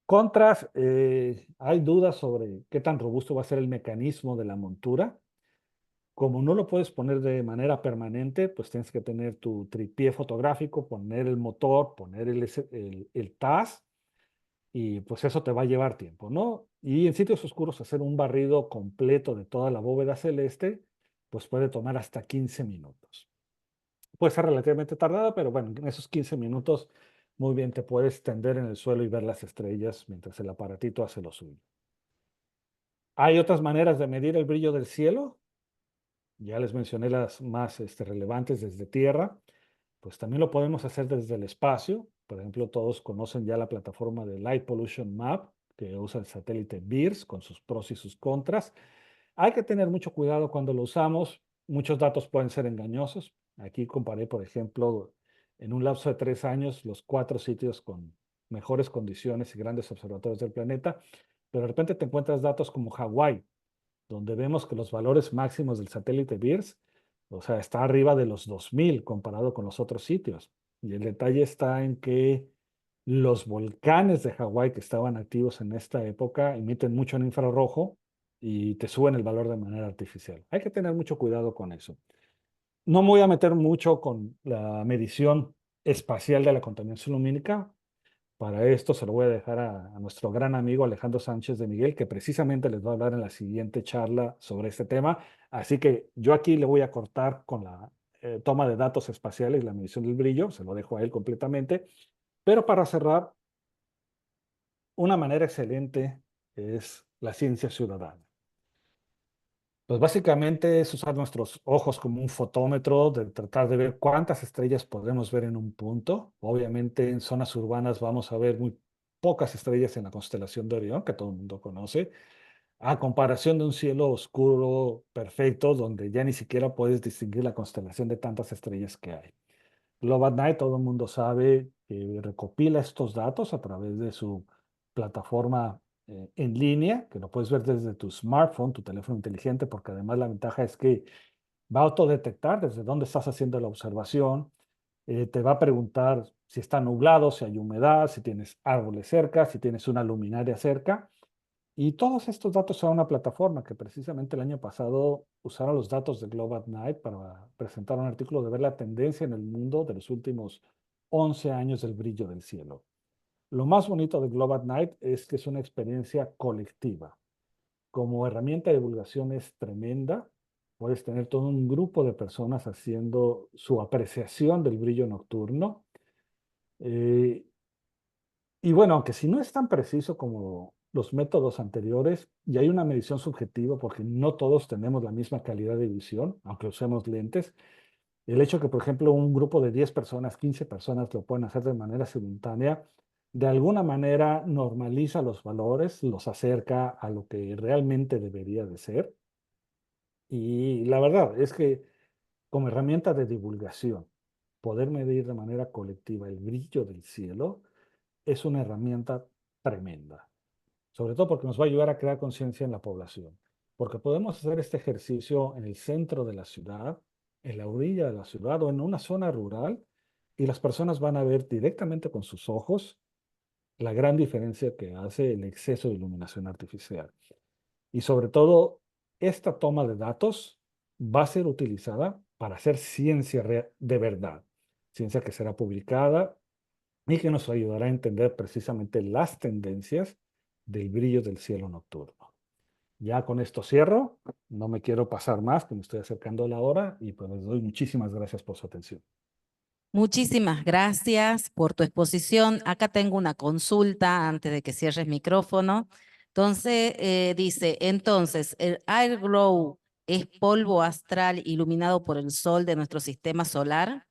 Contras, hay dudas sobre qué tan robusto va a ser el mecanismo de la montura. Como no lo puedes poner de manera permanente, pues tienes que tener tu tripié fotográfico, poner el motor, poner el TAS, y pues eso te va a llevar tiempo, ¿no? Y en sitios oscuros hacer un barrido completo de toda la bóveda celeste, pues puede tomar hasta 15 minutos. Puede ser relativamente tardada, pero bueno, en esos 15 minutos muy bien te puedes tender en el suelo y ver las estrellas mientras el aparatito hace lo suyo. Hay otras maneras de medir el brillo del cielo. Ya les mencioné las más relevantes desde tierra, pues también lo podemos hacer desde el espacio. Por ejemplo, todos conocen ya la plataforma de Light Pollution Map, que usa el satélite BIRS con sus pros y sus contras. Hay que tener mucho cuidado cuando lo usamos. Muchos datos pueden ser engañosos. Aquí comparé, por ejemplo, en un lapso de 3 años, los 4 sitios con mejores condiciones y grandes observatorios del planeta, pero de repente te encuentras datos como Hawái, donde vemos que los valores máximos del satélite BIRS, o sea, está arriba de los 2000 comparado con los otros sitios. Y el detalle está en que los volcanes de Hawái que estaban activos en esta época emiten mucho en infrarrojo y te suben el valor de manera artificial. Hay que tener mucho cuidado con eso. No me voy a meter mucho con la medición espacial de la contaminación lumínica. Para esto se lo voy a dejar a nuestro gran amigo Alejandro Sánchez de Miguel, que precisamente les va a hablar en la siguiente charla sobre este tema. Así que yo aquí le voy a cortar con la toma de datos espaciales y la medición del brillo, se lo dejo a él completamente. Pero para cerrar, una manera excelente es la ciencia ciudadana. Pues básicamente es usar nuestros ojos como un fotómetro, de tratar de ver cuántas estrellas podemos ver en un punto. Obviamente en zonas urbanas vamos a ver muy pocas estrellas en la constelación de Orión, que todo el mundo conoce, a comparación de un cielo oscuro perfecto, donde ya ni siquiera puedes distinguir la constelación de tantas estrellas que hay. Globe at Night, todo el mundo sabe que recopila estos datos a través de su plataforma en línea, que lo puedes ver desde tu smartphone, tu teléfono inteligente, porque además la ventaja es que va a autodetectar desde dónde estás haciendo la observación, te va a preguntar si está nublado, si hay humedad, si tienes árboles cerca, si tienes una luminaria cerca, Y todos estos datos son una plataforma que precisamente el año pasado usaron los datos de Globe at Night para presentar un artículo de ver la tendencia en el mundo de los últimos 11 años del brillo del cielo. Lo más bonito de Globe at Night es que es una experiencia colectiva. Como herramienta de divulgación es tremenda. Puedes tener todo un grupo de personas haciendo su apreciación del brillo nocturno. Y bueno, aunque si no es tan preciso como los métodos anteriores, y hay una medición subjetiva porque no todos tenemos la misma calidad de visión, aunque usemos lentes, el hecho que, por ejemplo, un grupo de 10 personas, 15 personas lo pueden hacer de manera simultánea, de alguna manera normaliza los valores, los acerca a lo que realmente debería de ser. Y la verdad es que como herramienta de divulgación, poder medir de manera colectiva el brillo del cielo es una herramienta tremenda, sobre todo porque nos va a ayudar a crear conciencia en la población, porque podemos hacer este ejercicio en el centro de la ciudad, en la orilla de la ciudad o en una zona rural, y las personas van a ver directamente con sus ojos la gran diferencia que hace el exceso de iluminación artificial. Y sobre todo, esta toma de datos va a ser utilizada para hacer ciencia de verdad, ciencia que será publicada y que nos ayudará a entender precisamente las tendencias del brillo del cielo nocturno. Ya con esto cierro, no me quiero pasar más, que me estoy acercando a la hora y pues les doy muchísimas gracias por su atención. Muchísimas gracias por tu exposición. Acá tengo una consulta antes de que cierres micrófono. Entonces, entonces, ¿el Air Glow es polvo astral iluminado por el sol de nuestro sistema solar?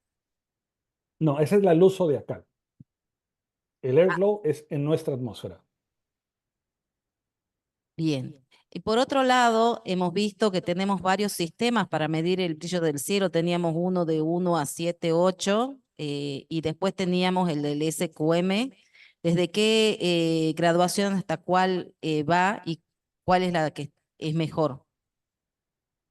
No, esa es la luz zodiacal. El Air Glow es en nuestra atmósfera. Bien. Y por otro lado, hemos visto que tenemos varios sistemas para medir el brillo del cielo. Teníamos uno de 1 a 7, 8, y después teníamos el del SQM. ¿Desde qué graduación hasta cuál va y cuál es la que es mejor?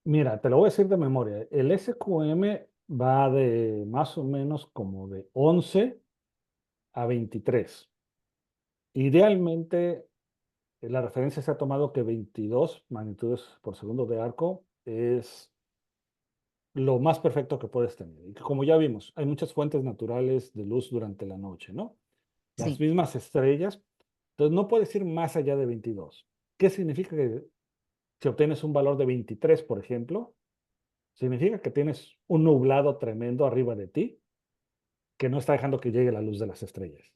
Mira, te lo voy a decir de memoria. El SQM va de más o menos como de 11 a 23. Idealmente, la referencia se ha tomado que 22 magnitudes por segundo de arco es lo más perfecto que puedes tener. Y como ya vimos, hay muchas fuentes naturales de luz durante la noche, ¿no? Las Sí. mismas estrellas. Entonces, no puedes ir más allá de 22. ¿Qué significa que si obtienes un valor de 23, por ejemplo? Significa que tienes un nublado tremendo arriba de ti que no está dejando que llegue la luz de las estrellas.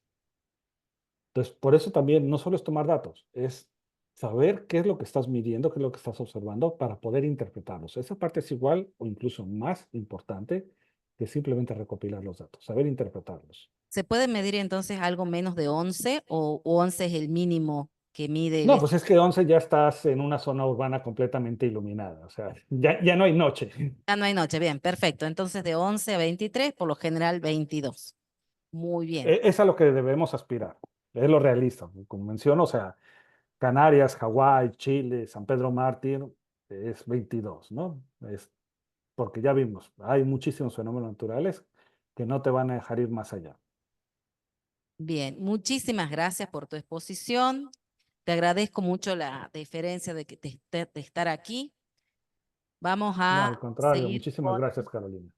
Entonces, por eso también no solo es tomar datos, es saber qué es lo que estás midiendo, qué es lo que estás observando para poder interpretarlos. Esa parte es igual o incluso más importante que simplemente recopilar los datos, saber interpretarlos. ¿Se puede medir entonces algo menos de 11 o 11 es el mínimo que mide el No, pues es que 11 ya estás en una zona urbana completamente iluminada, o sea, ya no hay noche. Ya no hay noche, bien, perfecto. Entonces de 11 a 23, por lo general 22. Muy bien, Es a lo que debemos aspirar, es lo realista, como menciono, o sea, Canarias, Hawái, Chile, San Pedro Mártir es 22, ¿no? Es porque ya vimos, hay muchísimos fenómenos naturales que no te van a dejar ir más allá. bien. Muchísimas gracias por tu exposición. Te agradezco mucho la deferencia de estar aquí. Vamos No, a al contrario, seguir muchísimas con gracias, Carolina.